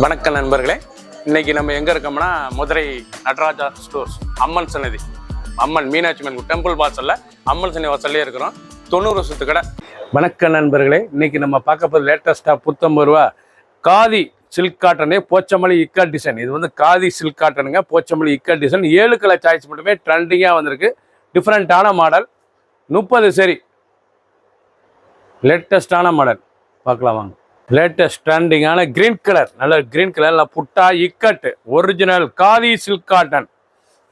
வணக்கம் நண்பர்களே, இன்னைக்கு நம்ம எங்க இருக்கோம்னா மதுரை நடராஜா ஸ்டோர்ஸ் அம்மன் சன்னதி, அம்மன் மீனாட்சி அம்மன் டெம்பிள் வாசல்ல அம்மன் சன்னதி வாசல்லே இருக்கிறோம். 90 வருஷத்து கடை. வணக்கம் நண்பர்களே, இன்னைக்கு நம்ம பார்க்க போது லேட்டஸ்டா புத்தம்பது ரூபா காதி சில்க் காட்டனே போச்சமல்லி இக்கட் டிசைன். இது வந்து காதி சில்க் காட்டனுங்க, Pochampally ikat design. 7 colour choice மட்டுமே ட்ரெண்டிங்காக வந்திருக்கு. டிஃப்ரெண்ட்டான மாடல், 30 சரி, லேட்டஸ்டான மாடல் பார்க்கலாம் வாங்க. லேட்டஸ்ட் ட்ரெண்டிங்கான கிரீன் கலர், நல்ல கிரீன் கலர்ல புட்டா ikat original khadi silk cotton.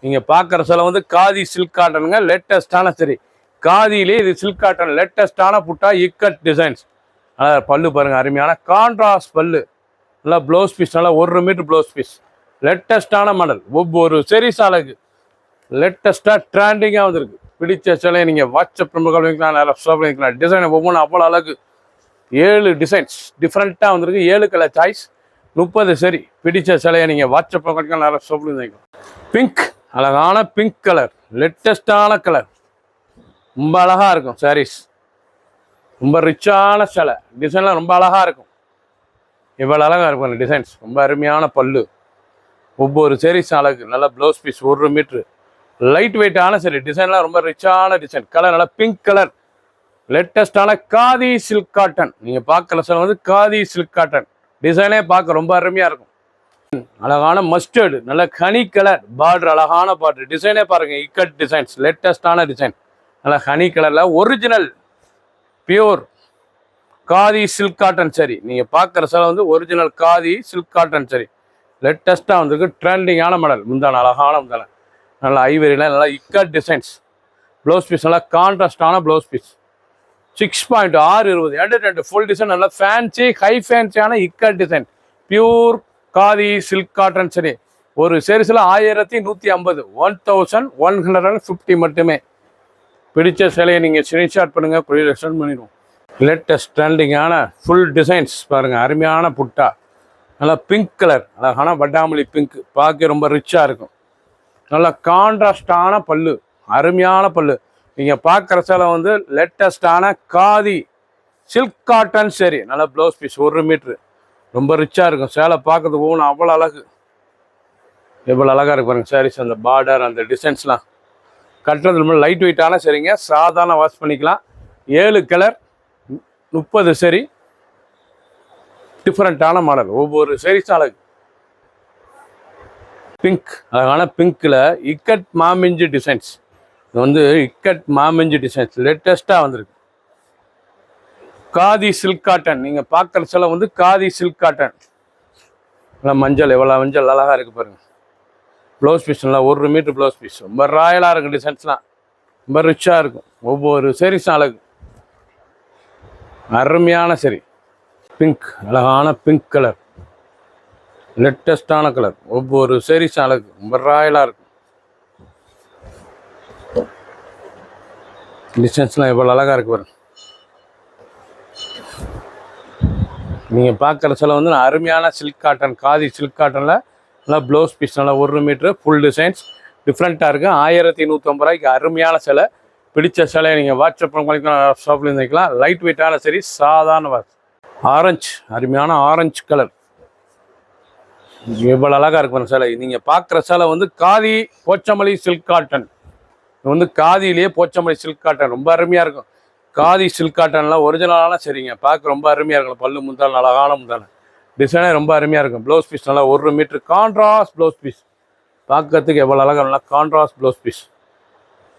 நீங்கள் பார்க்குற சில வந்து காதி சில்க் காட்டனுங்க, லேட்டஸ்டான சரி காதியிலே இது சில்க் காட்டன். லேட்டஸ்டான புட்டா இக்கட் டிசைன்ஸ். நல்லா பல்லு பாருங்கள், அருமையான கான்ட்ராஸ்ட் பல்லு. நல்லா ப்ளவுஸ் பீஸ், நல்லா 1 மீட்டர் ப்ளவுஸ் பீஸ். லேட்டஸ்டான மாடல், ஒவ்வொரு செரிஸ் அழகு லேட்டஸ்ட்டாக ட்ரெண்டிங்காக வந்துருக்கு. பிடிச்ச சிலையை நீங்கள் வாட்ஸ்அப் நம்பர் வைக்கலாம், நிறைய ஷாப் வைக்கலாம். டிசைன் ஒவ்வொன்றும் அவ்வளோ அழகு. 7 டிசைன்ஸ் டிஃப்ரெண்ட்டாக வந்திருக்கு. 7 கலர் சாய்ஸ், 30 சரி. பிடிச்ச சிலையை நீங்கள் வாட்ஸ்அப் பண்ணிக்கலாம், நிறைய ஷாப்பில் வைக்கலாம். பிங்க், அழகான பிங்க் கலர், லேட்டஸ்டான கலர், ரொம்ப அழகாக இருக்கும். சாரீஸ் ரொம்ப ரிச்சான சிலை, டிசைன்லாம் ரொம்ப அழகாக இருக்கும். இவ்வளோ அழகாக இருக்கும் டிசைன்ஸ். ரொம்ப அருமையான பல்லு, ஒவ்வொரு சாரீஸ் அழகு. நல்லா ப்ளவுஸ் பீஸ் 1 மீட்ரு, லைட் வெயிட்டான சரி. டிசைன்லாம் ரொம்ப ரிச்சான டிசைன். கலர் நல்லா பிங்க் கலர், லேட்டஸ்டான காதி சில்க் காட்டன். நீங்கள் பார்க்குற சில வந்து காதி சில்க் காட்டன். டிசைனே பார்க்க ரொம்ப அருமையாக இருக்கும். அழகான மஸ்டர்டு, நல்ல ஹனி கலர் பார்டர், அழகான பார்டர். டிசைனே பாருங்கள், இக்கட் டிசைன்ஸ், லேட்டஸ்டான டிசைன். நல்லா ஹனி கலரில் original pure khadi silk cotton சரி. நீங்கள் பார்க்குற சில வந்து ஒரிஜினல் காதி சில்க் காட்டன் சரி. லேட்டஸ்ட்டாக வந்திருக்கு. ட்ரெண்டிங்கான மாடல். முந்தான அழகான முந்தான, நல்லா ஐவரியில் நல்லா இக்கட் டிசைன்ஸ். ப்ளவுஸ் பீஸ் நல்லா கான்ட்ராஸ்டான ப்ளவுஸ் பீஸ். 6.620 2 full design. நல்லா ஃபேன்சி ஹை ஃபேன்சியான ikat design. Pure khadi silk cotton சரி. ஒரு சேரீஸில் 1150, 1150 மட்டுமே. பிடிச்ச சிலையை நீங்கள் ஸ்க்ரீன்ஷாட் பண்ணுங்கள், கொரியர் எக்ஸ்டெண்ட் பண்ணிடுவோம். லேட்டஸ்ட் ட்ரெண்டிங்கான ஃபுல் டிசைன்ஸ் பாருங்கள், அருமையான புட்டா. நல்லா பிங்க் கலர், அழகான வட்டாமல்லி பிங்க், பார்க்க ரொம்ப ரிச்சாக இருக்கும். நல்லா கான்ட்ராஸ்டான பல்லு, அருமையான பல்லு. நீங்கள் பார்க்குற சேலை வந்து லேட்டஸ்டான காதி சில்க் காட்டன் சரி. நல்லா ப்ளவுஸ் பீஸ் 1 மீட்ரு, ரொம்ப ரிச்சாக இருக்கும். சேலை பார்க்கறதுக்கு ஒவ்வொன்றும் அவ்வளோ அழகு. எவ்வளோ அழகாக இருக்கு பாருங்கள் சாரீஸ். அந்த பார்டர், அந்த டிசைன்ஸ்லாம் கட்டுறது ரொம்ப லைட் வெயிட்டான சரிங்க. சாதாரண வாஷ் பண்ணிக்கலாம். 7 கலர், 30 சரி. டிஃப்ரெண்ட்டான மாடல், ஒவ்வொரு சாரீஸும் அழகு. பிங்க், அழகான பிங்க்கில் இக்கட் மாமிஞ்சி டிசைன்ஸ். இது வந்து இக்கட் மாமிஞ்சி டிசைன்ஸ், லேட்டஸ்ட்டாக வந்திருக்கு. Khadi silk cotton. நீங்கள் பார்க்குற சில வந்து காதி சில்க் காட்டன். நல்லா மஞ்சள், எவ்வளோ மஞ்சள் அழகாக இருக்குது பாருங்கள். ப்ளவுஸ் பீஸ் நல்லா 1 மீட்ரு ப்ளவுஸ் பீஸ். ரொம்ப ராயலாக இருக்கும். டிசைன்ஸ்லாம் ரொம்ப ரிச்சாக இருக்கும். ஒவ்வொரு சாரீஸும் அழகு, அருமையான சரி. பிங்க், அழகான பிங்க் கலர், லேட்டஸ்டான கலர். ஒவ்வொரு சாரீஸும் அழகு, ரொம்ப ராயலாக இருக்கும். டிசைன்ஸ்லாம் எவ்வளோ அழகாக இருக்குது பாருங்க. நீங்கள் பார்க்குற சில வந்து அருமையான சில்க் காட்டன், காதி சில்க் காட்டனில் நல்லா ப்ளவுஸ் பீஸ் நல்லா 1 மீட்ரு ஃபுல் டிசைன்ஸ். டிஃப்ரெண்ட்டாக இருக்குது. 1150 ரூபாய்க்கு அருமையான சிலை. பிடிச்ச சிலையை நீங்கள் வாட்ஸ்அப் பண்ணிக்கலாம், ஷாப்லேருந்து வைக்கலாம். லைட் வெயிட்டான சரி, சாதாரண வாட்ச். ஆரஞ்சு, அருமையான ஆரஞ்சு கலர், எவ்வளோ அழகாக இருக்கும் சிலை. நீங்கள் பார்க்குற சிலை வந்து காதி போச்சமல்லி சில்க் காட்டன். இது வந்து காதியிலேயே போச்சமல்லி சில்க் காட்டன், ரொம்ப அருமையாக இருக்கும். காதி சில்க் காட்டன்லாம் ஒரிஜினலான சரிங்க. பார்க்க ரொம்ப அருமையாக இருக்கும். பல்லு முந்தான, அழகான முந்தான. டிசைனே ரொம்ப அருமையாக இருக்கும். ப்ளவுஸ் பீஸ் நல்லா 1 மீட்ரு கான்ட்ராஸ்ட் ப்ளவுஸ் பீஸ். பார்க்கறதுக்கு எவ்வளோ அழகாக நல்லா கான்ட்ராஸ்ட் ப்ளவுஸ் பீஸ்.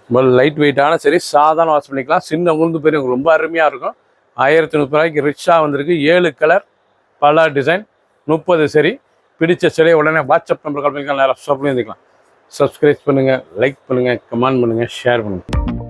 ரொம்ப லைட் வெயிட்டான சரி, சாதாரண வாஷ் பண்ணிக்கலாம். சின்ன உளுந்து பெரியவங்க ரொம்ப அருமையாக இருக்கும். 1130 ரூபாய்க்கு ரிச்சாக வந்திருக்கு. 7 கலர், பல டிசைன், 30 சரி. பிடிச்ச சிலையை உடனே வாட்ஸ்அப் நம்பர் கால் பண்ணிக்கலாம், நேராக ஷாப்லேயும் இருந்துக்கலாம். சப்ஸ்கிரைப் பண்ணுங்கள், லைக் பண்ணுங்கள், கமெண்ட் பண்ணுங்கள், ஷேர் பண்ணுங்கள்.